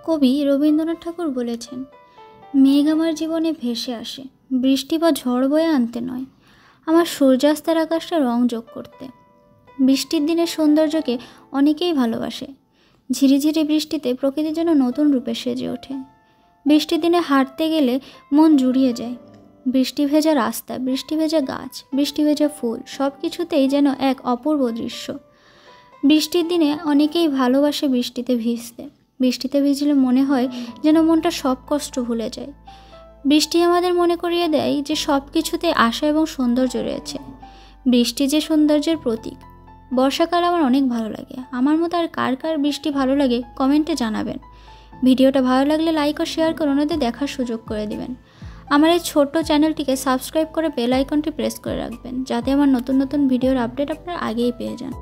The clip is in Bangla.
কবি রবীন্দ্রনাথ ঠাকুর বলেছেন, মেঘ আমার জীবনে ভেসে আসে বৃষ্টি বা ঝড় বয়ে আনতে নয়, আমার সূর্যাস্তের আকাশটা রং যোগ করতে। বৃষ্টির দিনের সৌন্দর্যকে অনেকেই ভালোবাসে। ঝিরিঝিরি বৃষ্টিতে প্রকৃতি যেন নতুন রূপে সেজে ওঠে। বৃষ্টির দিনে হাঁটতে গেলে মন জুড়িয়ে যায়। বৃষ্টি ভেজা রাস্তা, বৃষ্টি ভেজা গাছ, বৃষ্টি ভেজা ফুল, সব কিছুতেই যেন এক অপূর্ব দৃশ্য। বৃষ্টির দিনে অনেকেই ভালোবাসে বৃষ্টিতে ভিজতে। বৃষ্টিতে ভিজলে মনে হয় যেন মনটা সব কষ্ট ভুলে যায়। বৃষ্টি আমাদের মনে করিয়ে দেয় যে সব কিছুতে আশা এবং সৌন্দর্য রয়েছে। বৃষ্টি যে সৌন্দর্যের প্রতীক। বর্ষাকাল আমার অনেক ভালো লাগে। আমার মতো আর কার কার বৃষ্টি ভালো লাগে কমেন্টে জানাবেন। ভিডিওটা ভালো লাগলে লাইক ও শেয়ার করে ওনাদের দেখার সুযোগ করে দিবেন। আমার এই ছোট্ট চ্যানেলটিকে সাবস্ক্রাইব করে বেল আইকনটি প্রেস করে রাখবেন, যাতে আমার নতুন নতুন ভিডিওর আপডেট আপনারা আগেই পেয়ে যান।